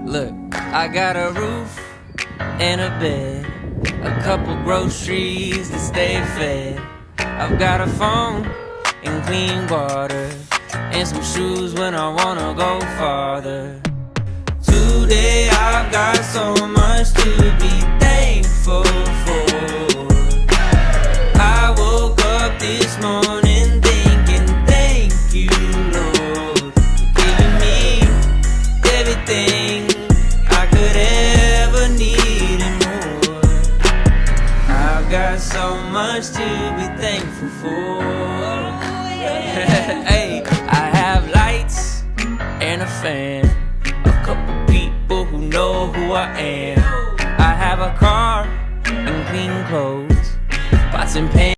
Look, I got a roof and a bed, a couple groceries to stay fed. I've got a phone and clean water, and some shoes when I wanna go farther. Today I've got so much to be thankful for. I woke up this morning thinking, thank you, Lord, for giving me everything I could ever need and more. I've got so much to be thankful for. Hey, I have lights and a fan, a couple people who know who I am. I have a car and clean clothes, pots and pans.